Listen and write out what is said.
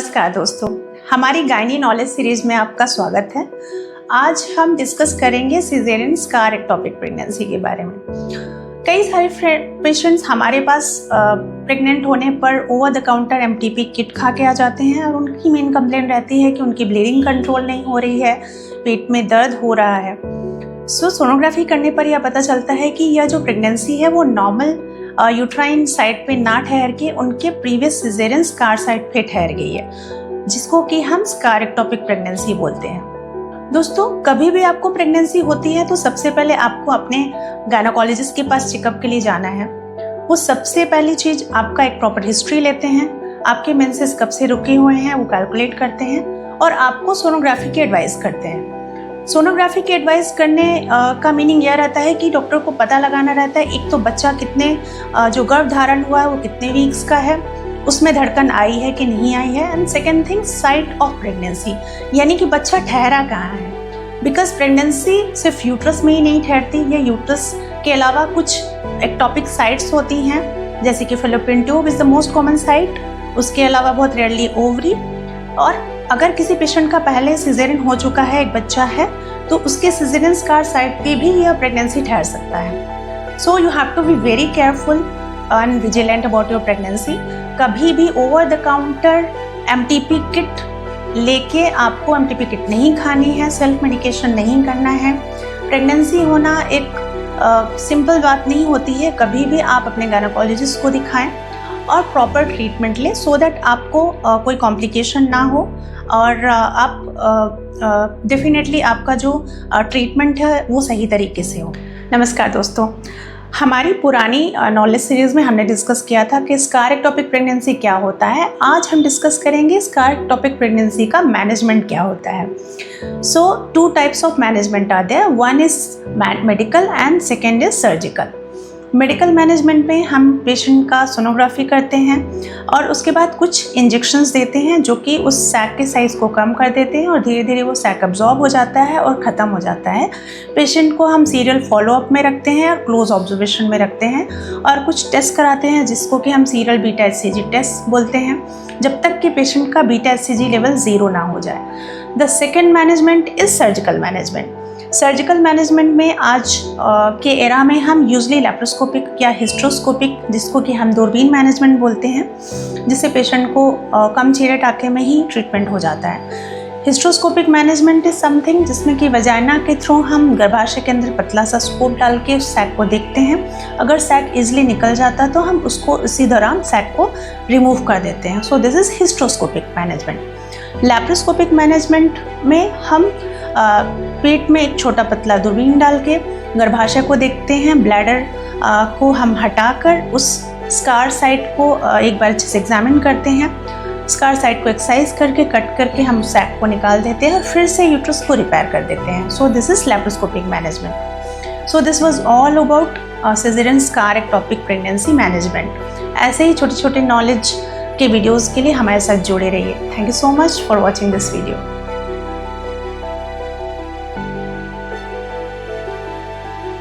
नमस्कार दोस्तों, हमारी गायनी नॉलेज सीरीज में आपका स्वागत है। आज हम डिस्कस करेंगे सिजेरियन स्कार एक्टोपिक प्रेगनेंसी के बारे में। कई सारे पेशेंट्स हमारे पास प्रेग्नेंट होने पर over the counter MTP kit खा के आ जाते हैं और उनकी मेन कंप्लेंट रहती है कि उनकी ब्लीडिंग कंट्रोल नहीं हो रही है, पेट में दर्द हो रहा है। सोनोग्राफी करने पर यह पता चलता है कि यह जो प्रेगनेंसी है वो नॉर्मल यूट्राइन साइड पे ना ठहर के उनके प्रीवियस सिजेरियन स्कार साइड पे ठहर गई है, जिसको कि हम स्कार एक्टोपिक प्रेगनेंसी बोलते हैं। दोस्तों, कभी भी आपको प्रेगनेंसी होती है तो सबसे पहले आपको अपने गायनोकोलॉजिस्ट के पास चेकअप के लिए जाना है। वो सबसे पहली चीज आपका एक प्रॉपर हिस्ट्री लेते हैं, आपके मेंसेस कब से रुके हुए हैं वो कैलकुलेट करते हैं और आपको सोनोग्राफी की एडवाइस करते हैं। सोनोग्राफी की एडवाइस करने का मीनिंग यह रहता है कि डॉक्टर को पता लगाना रहता है, एक तो बच्चा कितने जो गर्भ धारण हुआ है वो कितने वीक्स का है, उसमें धड़कन आई है कि नहीं आई है, and second thing site of pregnancy, यानी कि बच्चा ठहरा कहाँ है। बिकॉज प्रेगनेंसी सिर्फ यूट्रस में ही नहीं ठहरती, ये यूट्रस के अलावा कुछ एक्टोपिक साइट्स होती हैं, जैसे कि fallopian tube is the most common site, उसके अलावा बहुत रेयरली ओवरी। और अगर किसी पेशेंट का पहले सिजेरियन हो चुका है, एक बच्चा है, तो उसके सिजेरियन स्कार साइड पे भी यह प्रेगनेंसी ठहर सकता है। So you have to be very careful and vigilant about your pregnancy. कभी भी over the counter MTP kit लेके आपको एमटीपी किट नहीं खानी है, सेल्फ मेडिकेशन नहीं करना है। प्रेगनेंसी होना एक सिंपल बात नहीं होती है। कभी भी आप अपने गायनोकोलॉजिस्ट को दिखाएं और प्रॉपर ट्रीटमेंट लें सो दैट आपको कोई कॉम्प्लिकेशन ना हो और आप डेफिनेटली आपका जो ट्रीटमेंट है वो सही तरीके से हो। नमस्कार दोस्तों, हमारी पुरानी नॉलेज सीरीज में हमने डिस्कस किया था कि स्कार एक्टोपिक प्रेगनेंसी क्या होता है। आज हम डिस्कस करेंगे स्कार एक्टोपिक प्रेगनेंसी का मैनेजमेंट क्या होता है। So 2 types of management are there, one is medical and second is surgical. Medical management में हम पेशेंट का सोनोग्राफी करते हैं और उसके बाद कुछ इंजेक्शंस देते हैं जो कि उस सैक के साइज़ को कम कर देते हैं और धीरे धीरे वो सैक अब्जॉर्ब हो जाता है और ख़त्म हो जाता है। पेशेंट को हम सीरियल फॉलोअप में रखते हैं और क्लोज ऑब्जर्वेशन में रखते हैं और कुछ टेस्ट कराते हैं जिसको कि हम सीरियल बीटा एचसीजी टेस्ट बोलते हैं, जब तक कि पेशेंट का बीटा एचसीजी लेवल 0 ना हो जाए। The second management is surgical management. Surgical management में आज के एरा में हम यूजली लैप्रोस्कोपिक या हिस्ट्रोस्कोपिक, जिसको कि हम दूरबीन मैनेजमेंट बोलते हैं, जिससे पेशेंट को कम चीरे टाके में ही ट्रीटमेंट हो जाता है। हिस्ट्रोस्कोपिक मैनेजमेंट इज समथिंग जिसमें कि वजाइना के थ्रू हम गर्भाशय के अंदर पतला सा स्कोप डाल के उस सैक को देखते हैं। अगर सैक इजीली निकल जाता है तो हम उसको इसी दौरान सैक को रिमूव कर देते हैं। So this is hysteroscopic management. Laparoscopic management में हम पेट में एक छोटा पतला दूरबीन डाल के गर्भाशय को देखते हैं। ब्लैडर को हम हटाकर उस स्कार साइट को एक बार अच्छे से एग्जामिन करते हैं। स्कार साइट को एक्सरसाइज करके कट करके हम सैक को निकाल देते हैं और फिर से यूट्रस को रिपेयर कर देते हैं। So this is laparoscopic management. So this was all about caesarean scar ectopic pregnancy management. ऐसे ही छोटे छोटे नॉलेज के वीडियोज़ के लिए हमारे साथ जुड़े रहिए। Thank you so much for watching this video.